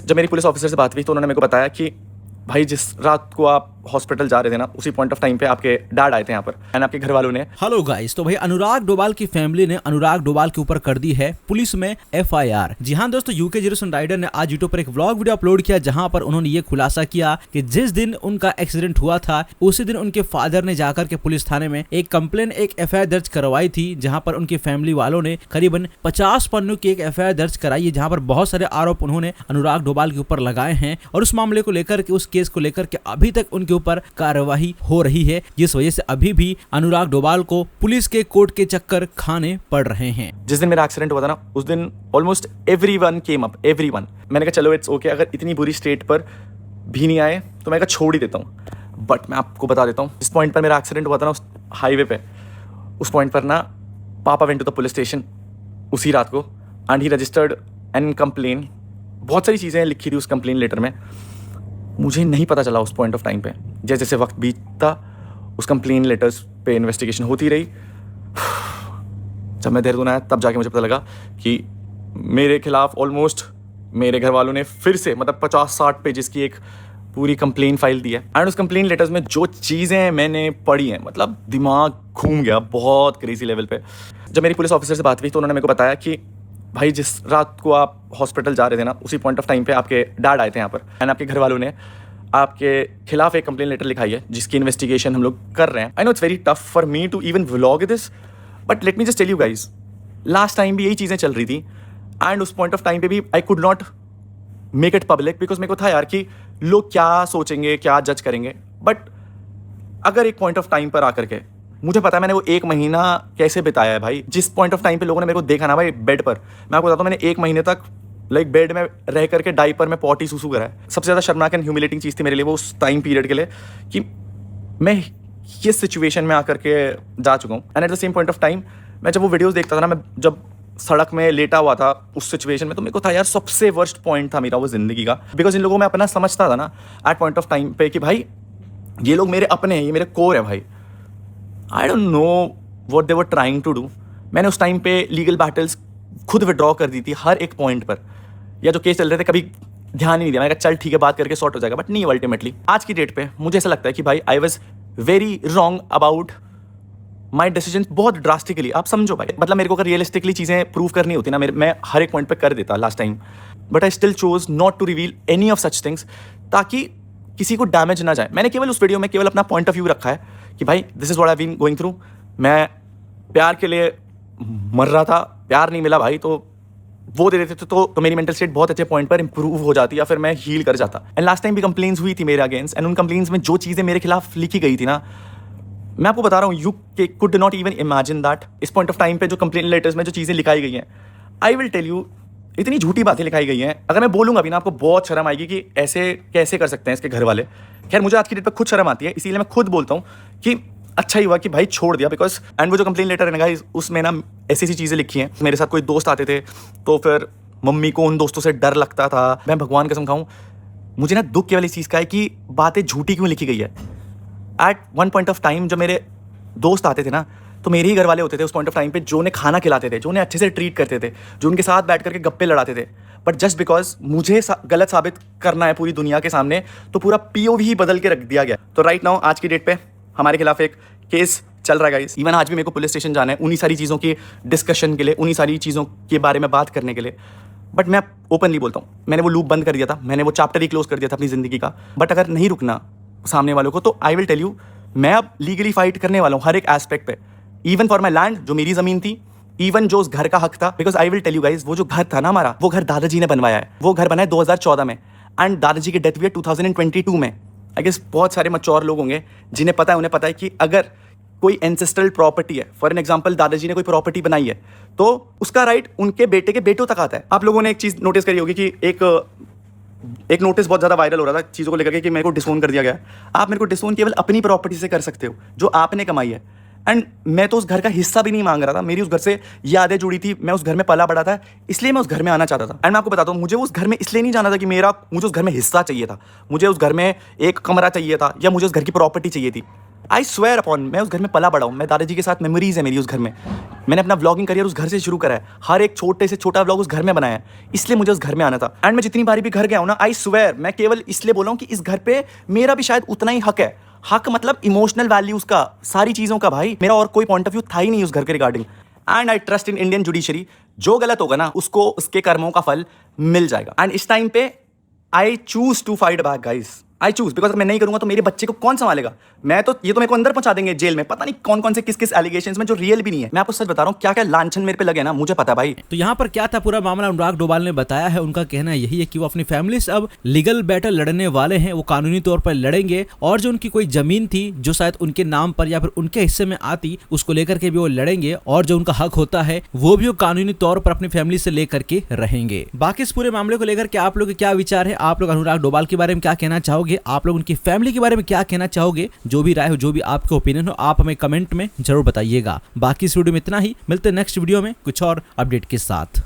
जब मेरी police officer से बात हुई तो उन्होंने मेरे को बताया कि भाई जिस रात को आप हॉस्पिटल जा रहे थे ना, उसी पॉइंट ऑफ टाइम पे आपके डैड आए थे यहाँ पर एंड आपके घर वालों ने। हेलो गाइस, तो भाई अनुराग डोभाल की फैमिली ने अनुराग डोभाल के ऊपर कर दी है पुलिस में एफआईआर। जी हाँ दोस्तों, यूके जेरूसन राइडर ने आज यूट्यूब पर एक व्लॉग वीडियो अपलोड किया जहां पर उन्होंने ये खुलासा किया कि जिस दिन उनका एक्सीडेंट हुआ था उसी दिन उनके फादर ने जाकर के पुलिस थाने में एक कंप्लेन, एक एफआईआर दर्ज करवाई थी, जहां पर उनकी फैमिली वालों ने करीबन 50 पन्नों की एक एफआईआर दर्ज कराई है, जहां पर बहुत सारे आरोप उन्होंने अनुराग डोभाल के ऊपर लगाए हैं और उस मामले को लेकर के, उस केस को लेकर के अभी तक उनके ऊपर कार्रवाई हो रही है, जिस वजह से अभी भी अनुराग डोभाल को पुलिस के कोर्ट के चक्कर खाने पड़ रहे हैं। जिस दिन मेरा एक्सीडेंट हुआ था ना, उस दिन almost everyone came up, everyone. मैंने कहा चलो इट्स ओके, अगर इतनी बुरी स्टेट पर भी नहीं आए तो मैं छोड़ ही देता हूँ। बट मैं आपको बता देता हूँ, जिस पॉइंट पर मेरा एक्सीडेंट हुआ था ना, उस हाईवे पे, उस पॉइंट पर ना पापा went to the police station उसी रात को and he registered an complain. बहुत सारी चीज़ें लिखी थी उस कंप्लेन लेटर में, मुझे नहीं पता चला उस पॉइंट ऑफ टाइम पे। जैसे जैसे वक्त बीतता उस कंप्लेन लेटर्स पे इन्वेस्टिगेशन होती रही। जब मैं देहरादून आया तब जाके मुझे पता लगा कि मेरे खिलाफ ऑलमोस्ट मेरे घर वालों ने फिर से मतलब 50-60 पेजेस की एक पूरी कंप्लेन फाइल दी है एंड उस कंप्लेन लेटर्स में जो चीज़ें मैंने पढ़ी हैं, मतलब दिमाग घूम गया बहुत क्रेजी लेवल पे। जब मेरी पुलिस ऑफिसर से बात हुई तो उन्होंने मेरे को बताया कि भाई जिस रात को आप हॉस्पिटल जा रहे थे ना, उसी पॉइंट ऑफ टाइम पे आपके डैड आए थे यहाँ पर एंड आपके घर वालों ने आपके खिलाफ एक कंप्लेन लेटर लिखाई है जिसकी इन्वेस्टिगेशन हम लोग कर रहे हैं। I know it's very tough for me to even vlog this, but let me just tell you guys, last time भी यही चीज़ें चल रही थी एंड उस पॉइंट ऑफ टाइम पे भी I could not make it public because मेरे को था यार कि लोग क्या सोचेंगे, क्या जज करेंगे। बट अगर एक पॉइंट ऑफ टाइम पर आकर के, मुझे पता है मैंने वो 1 महीना कैसे बिताया है भाई। जिस पॉइंट ऑफ टाइम पे लोगों ने मेरे को देखा ना भाई बेड पर, मैं आपको बताता हूँ, मैंने 1 महीने तक लाइक बेड में रह करके डाइपर में पॉटी सूसू करा है। सबसे ज़्यादा शर्मनाक एंड ह्यूमिलेटिंग चीज़ थी मेरे लिए वो उस टाइम पीरियड के लिए कि मैं ये सिचुएशन में आकर के जा चुका हूँ। And at the same point of time मैं जब वो वीडियोज़ देखता था ना, मैं जब सड़क में लेटा हुआ था उस सिचुएशन में, तो मेरे को था यार सबसे वर्स्ट पॉइंट था मेरा वो ज़िंदगी का। बिकॉज इन लोगों में अपना समझता था ना एट पॉइंट ऑफ टाइम पे कि भाई ये लोग मेरे अपने हैं, ये मेरे कोर है भाई। I don't know what they were trying to do. मैंने उस टाइम पे लीगल बैटल्स खुद विड्रॉ कर दी थी हर एक पॉइंट पर, या जो केस चल रहे थे कभी ध्यान ही नहीं दिया। मैंने कहा चल ठीक है बात करके सॉर्ट हो जाएगा, बट नहीं। अल्टीमेटली आज की डेट पे मुझे ऐसा लगता है कि भाई I was very wrong about my decision, बहुत ड्रास्टिकली। आप समझो भाई, मतलब मेरे को अगर रियलिस्टिकली चीज़ें प्रूव करनी होती ना, मैं हर एक पॉइंट पे कर देता last time, but I still chose not to reveal any of such things ताकि किसी को डैमेज ना जाए। मैंने केवल उस वीडियो में केवल अपना पॉइंट ऑफ व्यू रखा है कि भाई this is what I been going through. मैं प्यार के लिए मर रहा था, प्यार नहीं मिला भाई, तो वो दे देते तो मेरी मेंटल स्टेट बहुत अच्छे पॉइंट पर इंप्रूव हो जाती या फिर मैं हील कर जाता। एंड लास्ट टाइम भी कंप्लेंट्स हुई थी मेरे अगेंस्ट एंड उन कंप्लेंट्स में जो चीज़ें मेरे खिलाफ लिखी गई थी ना, मैं आपको बता रहा हूँ, you could not even imagine that. इस पॉइंट ऑफ टाइम पे जो कंप्लेंट लेटर्स में जो चीज़ें लिखाई गई हैं, आई विल टेल यू, इतनी झूठी बातें लिखाई गई हैं। अगर मैं बोलूँगा भी ना, आपको बहुत शर्म आएगी कि ऐसे कैसे कर सकते हैं इसके घर वाले। खैर मुझे आज की डेट पर खुद शर्म आती है, इसीलिए मैं खुद बोलता हूँ कि अच्छा ही हुआ कि भाई छोड़ दिया। बिकॉज एंड वो जो कंप्लेंट लेटर है ना गाइस, उसमें ना ऐसी चीज़ें लिखी हैं। मेरे साथ कोई दोस्त आते थे तो फिर मम्मी को उन दोस्तों से डर लगता था। मैं भगवान कसम खाऊं, मुझे ना दुख केवल इस चीज़ का है कि बातें झूठी क्यों लिखी गई है। At one point of time जब मेरे दोस्त आते थे ना, तो मेरे ही घर वाले होते थे उस पॉइंट ऑफ टाइम पे, जो उन्हें खाना खिलाते थे, जो उन्हें अच्छे से ट्रीट करते थे, जो उनके साथ बैठ करके गप्पे लड़ाते थे। बट जस्ट बिकॉज मुझे गलत साबित करना है पूरी दुनिया के सामने, तो पूरा POV ही बदल के रख दिया गया। तो राइट नाउ आज की डेट पे हमारे खिलाफ एक केस चल रहा है गाइस। इवन आज भी मेरे को पुलिस स्टेशन जाना है उन्हीं सारी चीज़ों की डिस्कशन के लिए, उन्हीं सारी चीज़ों के बारे में बात करने के लिए। बट मैं ओपनली बोलता हूँ, मैंने वो लूप बंद कर दिया था, मैंने वो चैप्टर ही क्लोज कर दिया था अपनी ज़िंदगी का। बट अगर नहीं रुकना सामने वालों को, तो आई विल टेल यू, मैं अब लीगली फाइट करने वाला हूँ हर एक एस्पेक्ट पे। इवन फॉर माई लैंड, जो मेरी ज़मीन थी, इवन जो उस घर का हक था। Because I will tell you guys, वो जो घर था ना हमारा, वो घर दादाजी ने बनवाया है। वो घर बना है 2014 में एंड दादाजी की डेथ हुई है 2022 में। आई गेस बहुत सारे मैच्योर लोग होंगे जिन्हें पता है, उन्हें पता है कि अगर कोई एंसेस्ट्रल प्रॉपर्टी है, फॉर एन एग्जाम्पल दादाजी ने कोई प्रॉपर्टी बनाई है, तो उसका राइट उनके बेटे के बेटों तक आता है। आप लोगों ने एक चीज़ नोटिस करी होगी कि एक नोटिस बहुत ज़्यादा वायरल हो रहा था चीज़ों को लेकर के कि मेरे को डिसोन कर दिया गया। आप मेरे को डिसोन केवल अपनी प्रॉपर्टी से कर सकते हो जो आपने कमाई है। एंड मैं तो उस घर का हिस्सा भी नहीं मांग रहा था, मेरी उस घर से यादें जुड़ी थी, मैं उस घर में पला बड़ा था, इसलिए मैं उस घर में आना चाहता था। एंड मैं आपको बताता हूँ, मुझे उस घर में इसलिए नहीं जाना था कि मुझे उस घर में हिस्सा चाहिए था, मुझे उस घर में एक कमरा चाहिए था, या मुझे उस घर की प्रॉपर्टी चाहिए थी। आई स्वेयर अपॉन, मैं उस घर में पला बड़ा हूँ, मैं दादाजी के साथ मेमोरीज है मेरी उस घर में। मैंने अपना व्लॉगिंग करियर उस घर से शुरू करा है, हर एक छोटे से छोटा व्लॉग उस घर में बनाया है, इसलिए मुझे उस घर में आना था। एंड मैं जितनी बारी भी घर गया हूँ ना, आई स्वेयर, मैं केवल इसलिए बोला हूँ कि इस घर पे मेरा भी शायद उतना ही हक है। हक मतलब इमोशनल वैल्यूज का, सारी चीज़ों का भाई, मेरा और कोई पॉइंट ऑफ व्यू था ही नहीं उस घर के regarding. And I trust in Indian judiciary, जो गलत होगा ना उसको उसके कर्मों का फल मिल जाएगा। एंड इस टाइम पे I choose to fight back guys, I choose, because अगर मैं नहीं करूंगा तो मेरे बच्चे को कौन संभालेगा? ये तो मेरे को अंदर पहुंचा देंगे जेल में, पता नहीं कौन कौन से किस किस एलिगेशंस में जो रियल भी नहीं है। मैं आपको सच बता रहा हूँ, क्या क्या लांछन मेरे पे लगे ना, मुझे पता है भाई। तो यहाँ पर क्या था पूरा मामला, अनुराग डोभाल ने बताया है। उनका कहना यही है कि वो अपनी फैमिली से अब लीगल बैटल लड़ने वाले हैं, वो कानूनी तौर पर लड़ेंगे, और जो उनकी कोई जमीन थी जो शायद उनके नाम पर या फिर उनके हिस्से में आती, उसको लेकर के भी वो लड़ेंगे, और जो उनका हक होता है वो भी वो कानूनी तौर पर अपनी फैमिली से लेकर के रहेंगे। बाकी इस पूरे मामले को लेकर के आप लोग के क्या विचार है? आप लोग अनुराग डोभाल के बारे में क्या कहना चाहोगे? आप लोग उनकी फैमिली के बारे में क्या कहना चाहोगे? जो भी राय हो, जो भी आपका ओपिनियन हो, आप हमें कमेंट में जरूर बताइएगा। बाकी इस वीडियो में इतना ही, मिलते हैं नेक्स्ट वीडियो में कुछ और अपडेट के साथ।